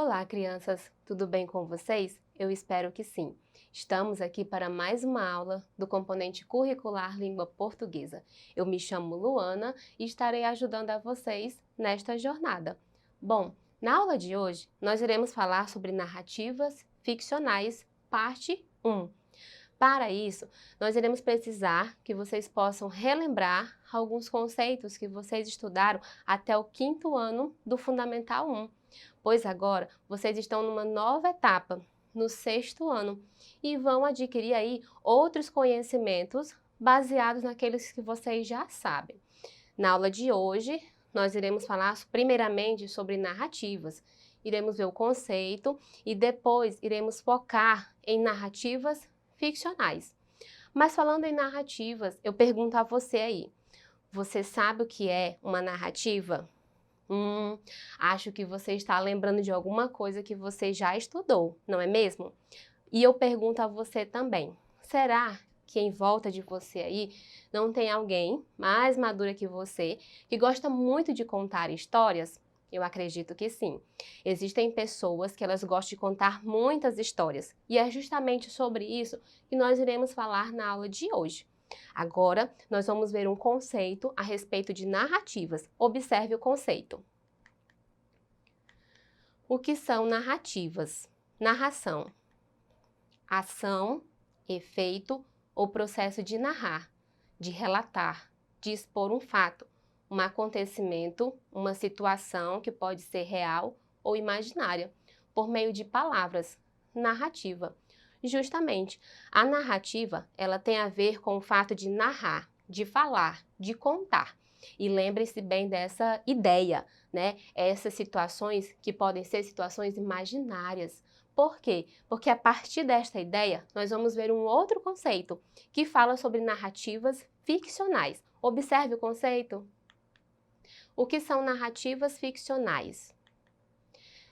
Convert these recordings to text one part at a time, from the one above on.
Olá, crianças! Tudo bem com vocês? Eu espero que sim. Estamos aqui para mais uma aula do componente curricular Língua Portuguesa. Eu me chamo Luana e estarei ajudando a vocês nesta jornada. Bom, na aula de hoje, nós iremos falar sobre narrativas ficcionais, parte 1. Para isso, nós iremos precisar que vocês possam relembrar alguns conceitos que vocês estudaram até o 5º ano do Fundamental 1, pois agora vocês estão numa nova etapa, no 6º ano, e vão adquirir aí outros conhecimentos baseados naqueles que vocês já sabem. Na aula de hoje, nós iremos falar primeiramente sobre narrativas. Iremos ver o conceito e depois iremos focar em narrativas ficcionais. Mas falando em narrativas, eu pergunto a você aí, você sabe o que é uma narrativa? Acho que você está lembrando de alguma coisa que você já estudou, não é mesmo? E eu pergunto a você também, será que em volta de você aí não tem alguém mais madura que você que gosta muito de contar histórias? Eu acredito que sim. Existem pessoas que elas gostam de contar muitas histórias e é justamente sobre isso que nós iremos falar na aula de hoje. Agora, nós vamos ver um conceito a respeito de narrativas. Observe o conceito. O que são narrativas? Narração. Ação, efeito ou processo de narrar, de relatar, de expor um fato, um acontecimento, uma situação que pode ser real ou imaginária, por meio de palavras. Narrativa. Justamente, a narrativa, ela tem a ver com o fato de narrar, de falar, de contar. E lembre-se bem dessa ideia, né? Essas situações que podem ser situações imaginárias. Por quê? Porque a partir desta ideia, nós vamos ver um outro conceito que fala sobre narrativas ficcionais. Observe o conceito. O que são narrativas ficcionais?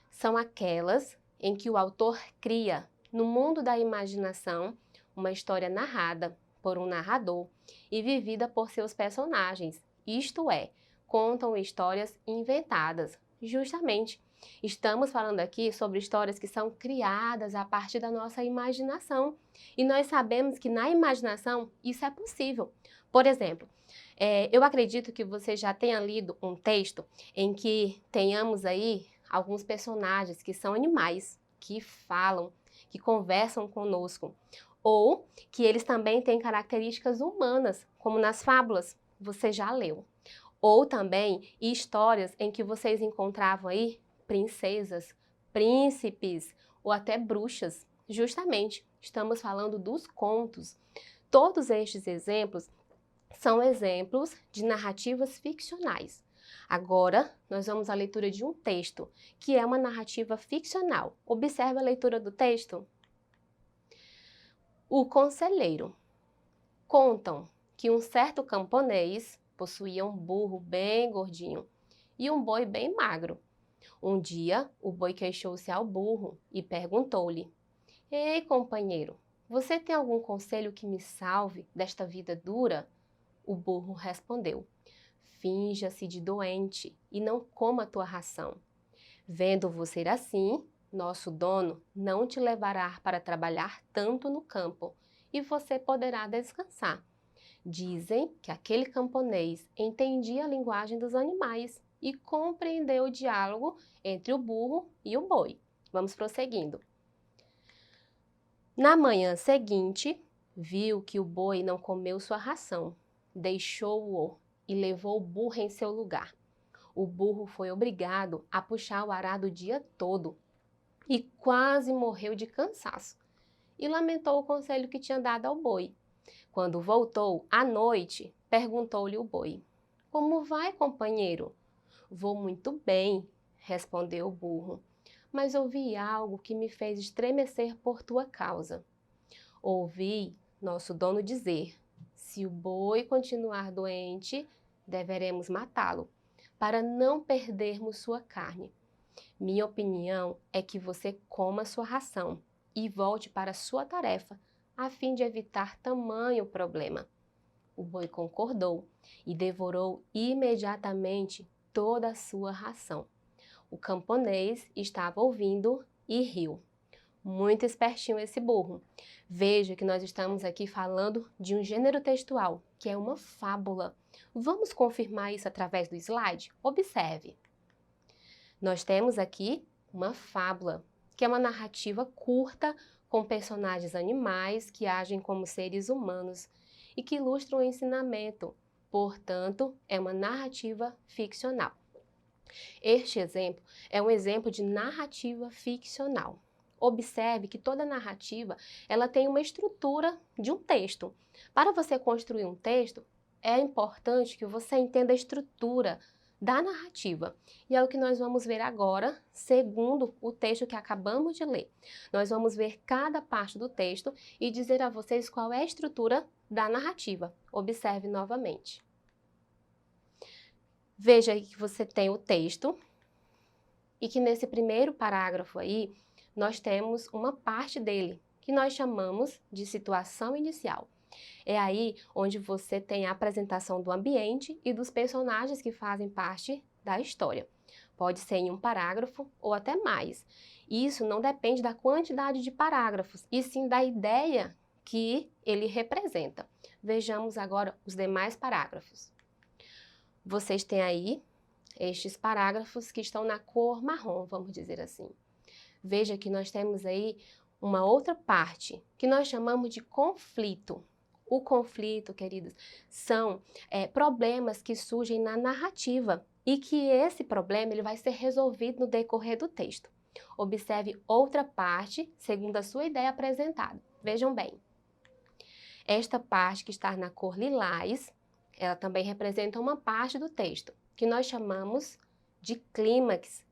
São aquelas em que o autor cria, no mundo da imaginação, uma história narrada por um narrador e vivida por seus personagens, isto é, contam histórias inventadas. Justamente, estamos falando aqui sobre histórias que são criadas a partir da nossa imaginação. E nós sabemos que na imaginação isso é possível. Por exemplo, eu acredito que você já tenha lido um texto em que tenhamos aí alguns personagens que são animais, que falam, que conversam conosco, ou que eles também têm características humanas, como nas fábulas, você já leu. Ou também histórias em que vocês encontravam aí princesas, príncipes ou até bruxas. Justamente, estamos falando dos contos. Todos estes exemplos são exemplos de narrativas ficcionais. Agora, nós vamos à leitura de um texto, que é uma narrativa ficcional. Observe a leitura do texto. O conselheiro. Contam que um certo camponês possuía um burro bem gordinho e um boi bem magro. Um dia, o boi queixou-se ao burro e perguntou-lhe: Ei, companheiro, você tem algum conselho que me salve desta vida dura? O burro respondeu: Finja-se de doente e não coma tua ração. Vendo você assim, nosso dono não te levará para trabalhar tanto no campo e você poderá descansar. Dizem que aquele camponês entendia a linguagem dos animais e compreendeu o diálogo entre o burro e o boi. Vamos prosseguindo. Na manhã seguinte, viu que o boi não comeu sua ração, deixou-o e levou o burro em seu lugar. O burro foi obrigado a puxar o arado o dia todo e quase morreu de cansaço e lamentou o conselho que tinha dado ao boi. Quando voltou à noite, perguntou-lhe o boi: Como vai, companheiro? Vou muito bem, respondeu o burro, mas ouvi algo que me fez estremecer por tua causa. Ouvi nosso dono dizer: se o boi continuar doente, deveremos matá-lo, para não perdermos sua carne. Minha opinião é que você coma sua ração e volte para sua tarefa, a fim de evitar tamanho problema. O boi concordou e devorou imediatamente toda a sua ração. O camponês estava ouvindo e riu. Muito espertinho esse burro. Veja que nós estamos aqui falando de um gênero textual, que é uma fábula. Vamos confirmar isso através do slide? Observe. Nós temos aqui uma fábula, que é uma narrativa curta com personagens animais que agem como seres humanos e que ilustram o ensinamento. Portanto, é uma narrativa ficcional. Este exemplo é um exemplo de narrativa ficcional. Observe que toda narrativa ela tem uma estrutura de um texto. Para você construir um texto, é importante que você entenda a estrutura da narrativa. E é o que nós vamos ver agora, segundo o texto que acabamos de ler. Nós vamos ver cada parte do texto e dizer a vocês qual é a estrutura da narrativa. Observe novamente. Veja aí que você tem o texto e que nesse primeiro parágrafo aí, nós temos uma parte dele, que nós chamamos de situação inicial. É aí onde você tem a apresentação do ambiente e dos personagens que fazem parte da história. Pode ser em um parágrafo ou até mais. Isso não depende da quantidade de parágrafos, e sim da ideia que ele representa. Vejamos agora os demais parágrafos. Vocês têm aí estes parágrafos que estão na cor marrom, vamos dizer assim. Veja que nós temos aí uma outra parte, que nós chamamos de conflito. O conflito, queridos, são problemas que surgem na narrativa e que esse problema ele vai ser resolvido no decorrer do texto. Observe outra parte, segundo a sua ideia apresentada. Vejam bem. Esta parte que está na cor lilás, ela também representa uma parte do texto, que nós chamamos de clímax.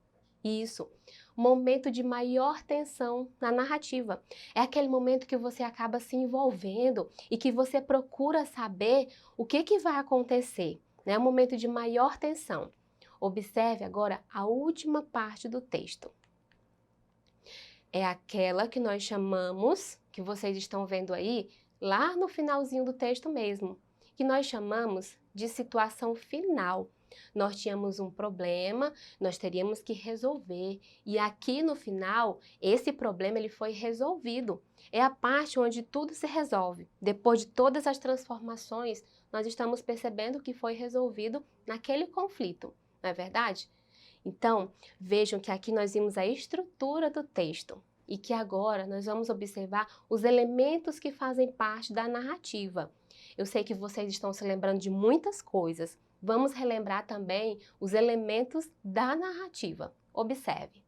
Isso, momento de maior tensão na narrativa. É aquele momento que você acaba se envolvendo e que você procura saber o que vai acontecer. É um momento de maior tensão. Observe agora a última parte do texto. É aquela que nós chamamos, que vocês estão vendo aí, lá no finalzinho do texto mesmo, que nós chamamos de situação final. Nós tínhamos um problema, nós teríamos que resolver. E aqui no final, esse problema ele foi resolvido. É a parte onde tudo se resolve. Depois de todas as transformações, nós estamos percebendo que foi resolvido naquele conflito, não é verdade? Então, vejam que aqui nós vimos a estrutura do texto e que agora nós vamos observar os elementos que fazem parte da narrativa. Eu sei que vocês estão se lembrando de muitas coisas. Vamos relembrar também os elementos da narrativa. Observe.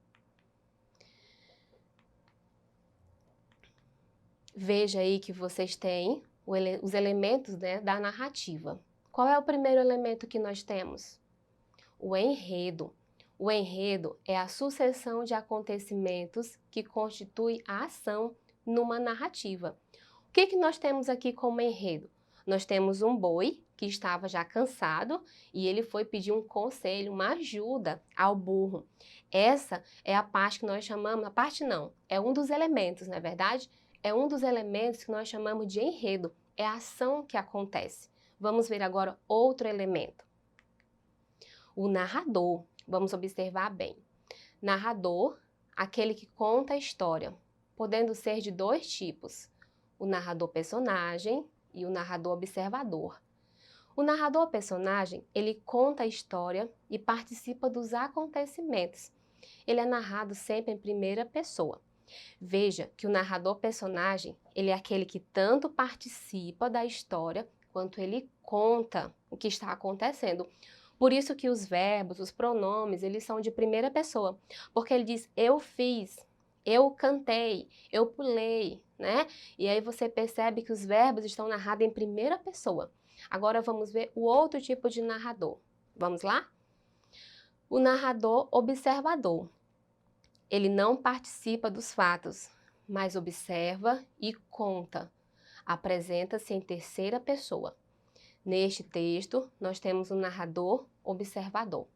Veja aí que vocês têm os elementos, né, da narrativa. Qual é o primeiro elemento que nós temos? O enredo. O enredo é a sucessão de acontecimentos que constitui a ação numa narrativa. O que nós temos aqui como enredo? Nós temos um boi que estava já cansado e ele foi pedir um conselho, uma ajuda ao burro. Essa é a parte que nós chamamos, a parte não, é um dos elementos, não é verdade? É um dos elementos que nós chamamos de enredo, é a ação que acontece. Vamos ver agora outro elemento. O narrador, vamos observar bem. Narrador, aquele que conta a história, podendo ser de dois tipos, o narrador personagem e o narrador observador. O narrador personagem, ele conta a história e participa dos acontecimentos. Ele é narrado sempre em primeira pessoa. Veja que o narrador personagem, ele é aquele que tanto participa da história, quanto ele conta o que está acontecendo. Por isso que os verbos, os pronomes, eles são de primeira pessoa, porque ele diz, eu fiz, eu cantei, eu pulei, né? E aí você percebe que os verbos estão narrados em primeira pessoa. Agora vamos ver o outro tipo de narrador. Vamos lá? O narrador observador. Ele não participa dos fatos, mas observa e conta. Apresenta-se em terceira pessoa. Neste texto, nós temos um narrador observador.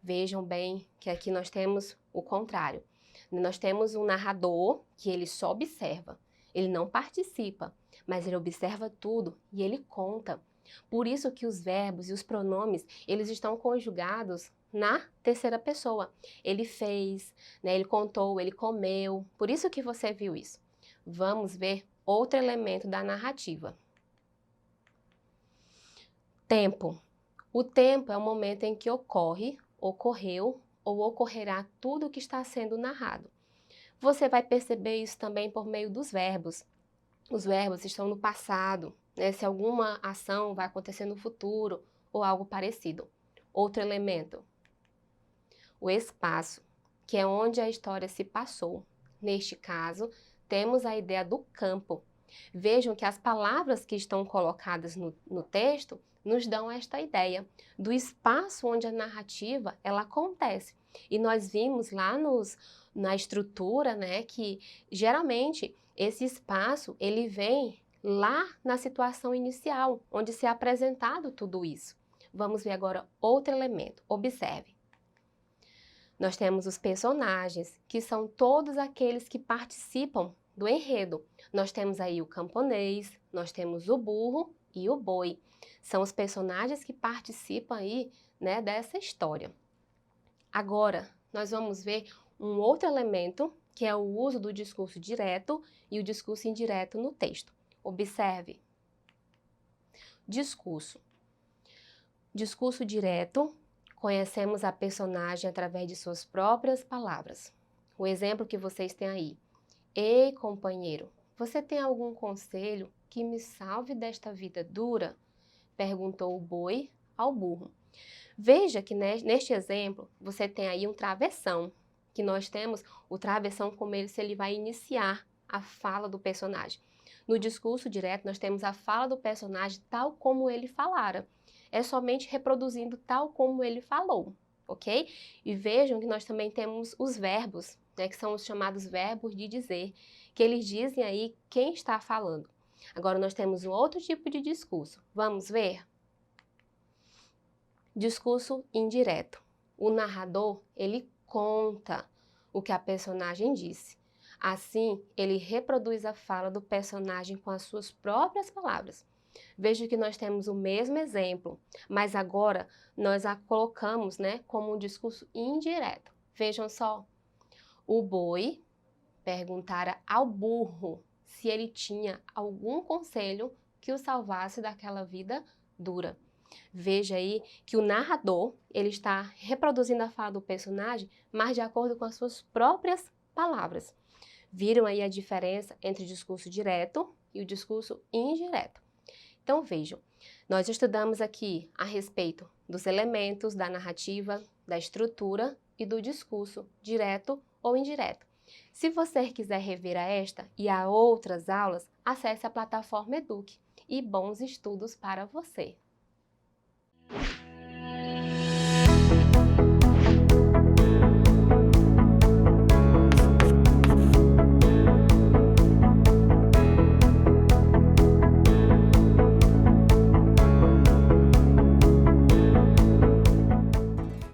Vejam bem que aqui nós temos o contrário. Nós temos um narrador que ele só observa. Ele não participa, mas ele observa tudo e ele conta. Por isso que os verbos e os pronomes, eles estão conjugados na terceira pessoa. Ele fez, né? Ele contou, ele comeu. Por isso que você viu isso. Vamos ver outro elemento da narrativa. Tempo. O tempo é o momento em que ocorre, ocorreu ou ocorrerá tudo o que está sendo narrado. Você vai perceber isso também por meio dos verbos. Os verbos estão no passado, né? Se alguma ação vai acontecer no futuro ou algo parecido. Outro elemento, o espaço, que é onde a história se passou. Neste caso, temos a ideia do campo. Vejam que as palavras que estão colocadas no texto nos dão esta ideia do espaço onde a narrativa ela acontece. E nós vimos lá na estrutura, né, que geralmente esse espaço ele vem lá na situação inicial, onde se é apresentado tudo isso. Vamos ver agora outro elemento. Observe. Nós temos os personagens, que são todos aqueles que participam do enredo. Nós temos aí o camponês, nós temos o burro e o boi. São os personagens que participam aí, né, dessa história. Agora, nós vamos ver um outro elemento, que é o uso do discurso direto e o discurso indireto no texto. Observe. Discurso. Discurso direto. Conhecemos a personagem através de suas próprias palavras. O exemplo que vocês têm aí. Ei, companheiro, você tem algum conselho que me salve desta vida dura? Perguntou o boi ao burro. Veja que neste exemplo você tem aí um travessão, que nós temos o travessão como se ele vai iniciar a fala do personagem. No discurso direto nós temos a fala do personagem tal como ele falara. É somente reproduzindo tal como ele falou, ok? E vejam que nós também temos os verbos, né, que são os chamados verbos de dizer, que eles dizem aí quem está falando. Agora nós temos um outro tipo de discurso. Vamos ver? Discurso indireto. O narrador, ele conta o que a personagem disse. Assim, ele reproduz a fala do personagem com as suas próprias palavras. Veja que nós temos o mesmo exemplo, mas agora nós a colocamos, né, como um discurso indireto. Vejam só, o boi perguntara ao burro se ele tinha algum conselho que o salvasse daquela vida dura. Veja aí que o narrador, ele está reproduzindo a fala do personagem, mas de acordo com as suas próprias palavras. Viram aí a diferença entre o discurso direto e o discurso indireto. Então vejam, nós estudamos aqui a respeito dos elementos da narrativa, da estrutura e do discurso, direto ou indireto. Se você quiser rever a esta e a outras aulas, acesse a plataforma Eduque e bons estudos para você!